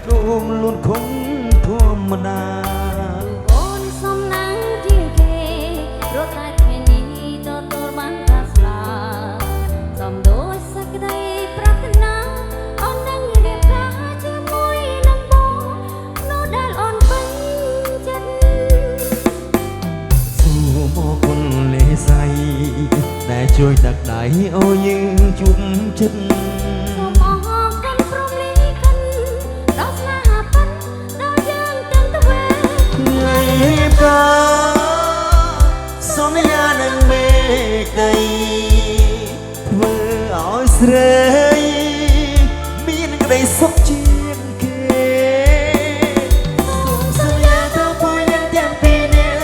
luôn luôn không thua mà na ôn sông nắng chia kề rốt tai thề ní cho tôi bán cà phá dòng đôi sắc đây pratna on nắng đẹp cá chia môi nắng bó nó đã on bánh chân dù mò con lệ say để trôi đặc đại ôi nhưng chung chân son ya nang me kai thơ ỏi srei min cái sốc chiên kê sung sung ya thơ vui nhân tiêm pi nè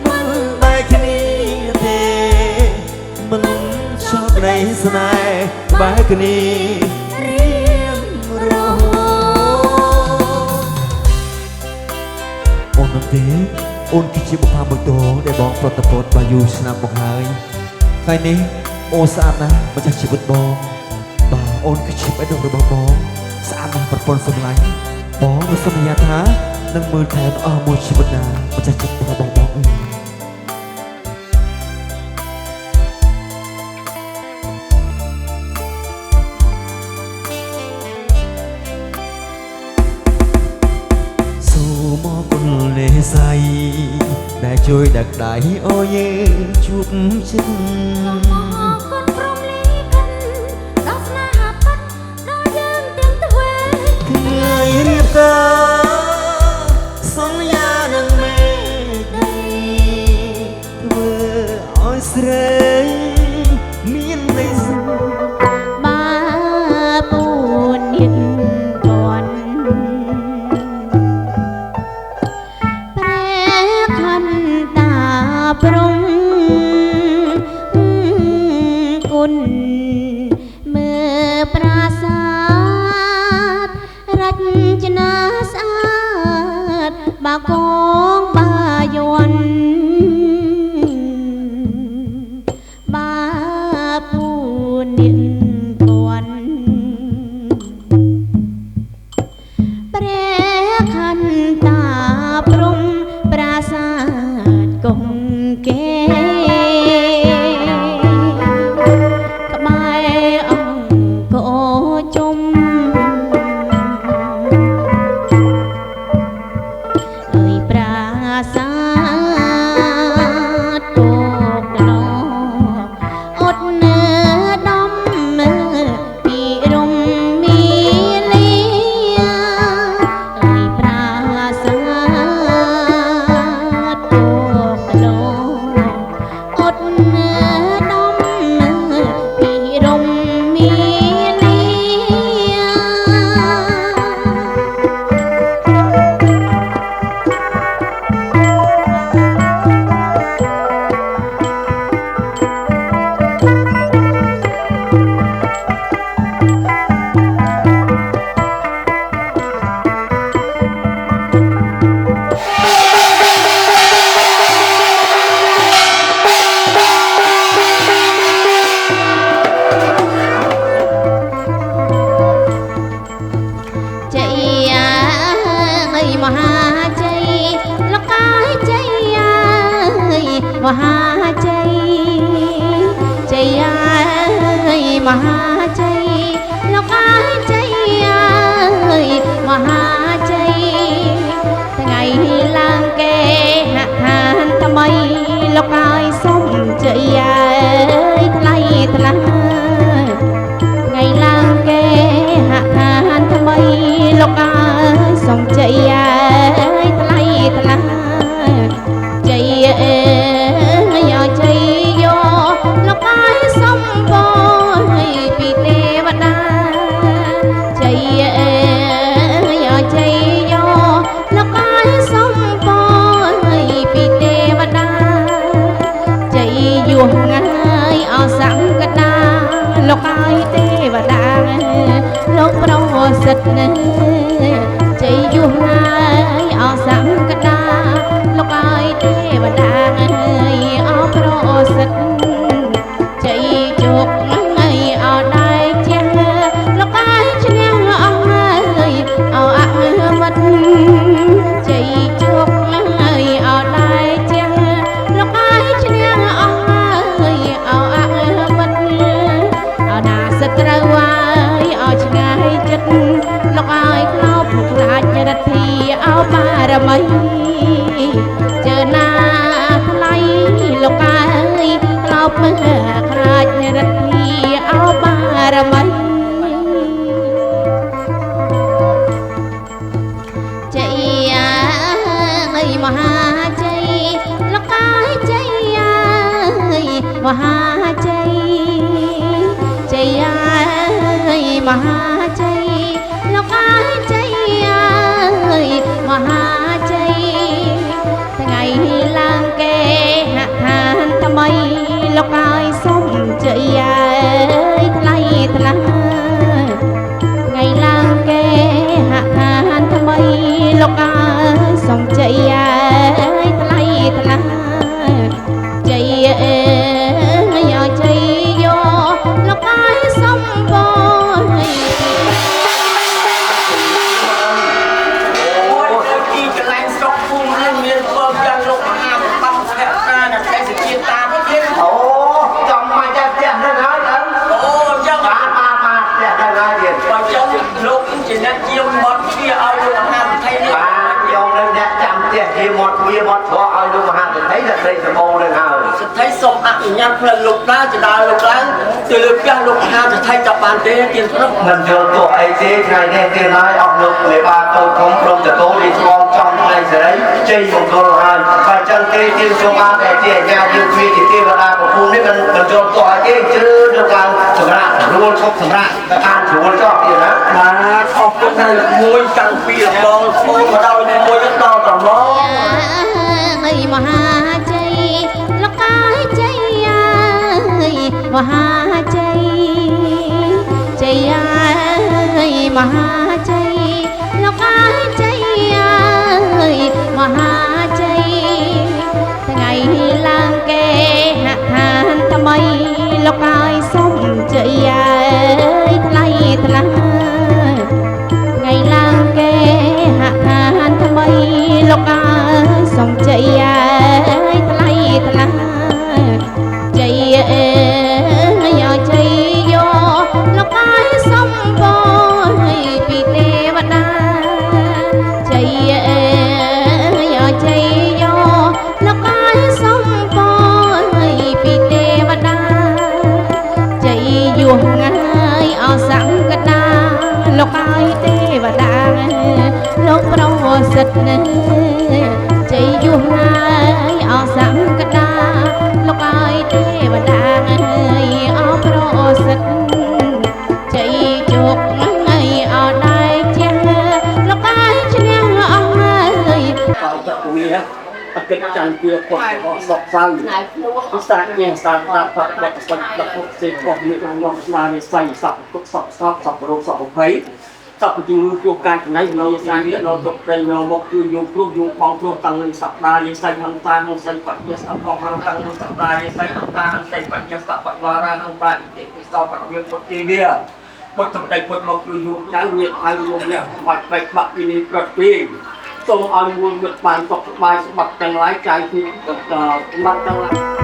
mừng bài kini thế mừng cho cái này bài kini ôn năm thế ôn kichiบุพบุตโตได้บอกปลดตะปดบายุสนามบอกหายใครนี้โอสะอาดนะมาจากชีวิตบองบ่าโอนคิชิบไอ้ดงหรือบองสะอาดนะปรปนสมไหลบองสมัยท้านั่งมือแทนมวยชีวิตนามาจากจิตบองsay đã trôi đặc đại ôi chúc chân con prom lý cân đó là hạt bắt đó dân tiếng tư huế người hiệp ca sống ya nâng mê đây vừa ôi srei miên đây ba buồn nhìnปรุงกุลเมื่อปราศาสรัชนาสะอาดบากองบายวนบาปูนินกวนเปรคันตาปรุงปราศาสกงเกขมายองโกจุมเอ่ยปราศาสโกกดลอดเนื้อดมปีรุมมีเลียเอ่ยปราศาสโกกดลมหาใจละกายใจมหาใจใจมหาใจละกายใจมหาใจแต่ไงลางแกหักหานทำไมละกายส้มใจทลายทลายไงลางแกหักหานทำไมละกายส้มใจทลายทลายใจใจโยละกายส้มบอยปีเทวดาใจใจโยละกายส้มบอยปีเทวดาใจอยู่ง่ายเอาสังกดาละกายเทวดาโลกเราสัตว์ใจอยู่ง่ายเอาสังกดาละกายเทวดาเอาโปรสัตใจจุกเอาได้เจ้าละกายเชียงเอาอัก រមីเจอหน้าថ្លៃលោកអើយឡប់មើលខ្លាចរទ្ធីអោបារមីជ័យអើយមហាជ័យលោកអើយជ័យអើយមហាជ័យជ័យអើយមហាជ័យលោកអើយជ័យអើយមហាជ័យថ្ងៃឡើងគេហាក់ហានថ្មីលោកអើយសុំជ័យអើយថ្លៃថ្លាថ្ងៃឡើងគេហាក់ហានថ្មីលោកអើយសុំជ័យអើយថ្លៃថ្លាជ័យអើយជ័យយោលោកអើយសុំបងវាមកធ្វើឲ្យលោកមហាសេដ្ឋីដែលដីសម្បូរនឹងហើយសេដ្ឋីសូមអនុញ្ញាតផ្លិតលោកតាចដាលោកឡើងទៅលើផ្ទះលោកមហាសេដ្ឋីចាប់បានទេទៀនព្រឹកមិនយល់ទោះអីទេថ្ងៃនេះទៀនហើយអស់លោកលេបាកូនធំព្រមទទួលរីស្គមចំផ្នែកសេរីជ័យមង្គលហើយបើចឹងទេទៀនសូមបានតែជាអាញាយើងជាទេវតាប្រពន្ធនេះមិនយល់ទោះអីទេជ្រើលោកឡើងសម្រាប់រួលឈប់សម្រាប់ទៅអានស្រួលចោះទៀតណាបាទអរគុណហើយមួយតាំងពីរបងស្ពោមកដល់មួយដល់ត្រឡប់អើយមហាជ័យលោកអើយជ័យអើយមហាជ័យជ័យអើយមហាជ័យលោកអើយជ័យអើយមហាជ័យថ្ងៃឡើងគេហាក់ហានថ្មីលោកអើយសុំជ័យអើយថ្លៃថ្លាថ្ងៃឡើងគេហាក់ហានថ្មីលោកអើយសុំជ័យអើយថ្លៃថ្លាជ័យអើយជ័យយោលោកអើយសុំបងពីទេវតាជ័យអើយជ័យយោលោកអើយសុំបងពីទេវតាជ័យយោងាយអសង្កតាលោកអើយទេវតាលោកប្រសិទ្ធណាជ័យយុះហើយអសង្កតាលោកអើយទេវតាអោប្រសិទ្ធជ័យជោគហើយអោដៃជាលោកអើយឈ្នះអស់ហើយបើតវាអកិច្ចចន្ទវាគាត់របស់សកសៅពិសាញ៉ែសាតាផបតស្បដឹកពុកសេកោមានងស្មារតីសៃសពគុកសពសពសពរោគសពភ័យសពជំងឺជួបការចំណាយនៅស្រាយនៅទុកប្រេងមកគឺយងគ្រូយងបងគ្រូតាំងនឹងសប្តាហ៍យើងស្អែកហង្តាហង្សៃបញ្ញាសផងហង្តានឹងសប្តាហ៍យើងស្អែកហង្តាហង្សៃបញ្ញាសបវរាហង្តាទេពិសោបវាពុទ្ធទីវាពុទ្ធសម្ដេចពុទ្ធមកគឺយងចាំវាឲ្យយងនេះបាច់បែកបាក់ពីនេះប្រត់ពីសូមឲ្យមួយវត្តបានសុខសប្បាយសម្បត្តិទាំងឡាយចាយពីបាត់ទាំងឡាយ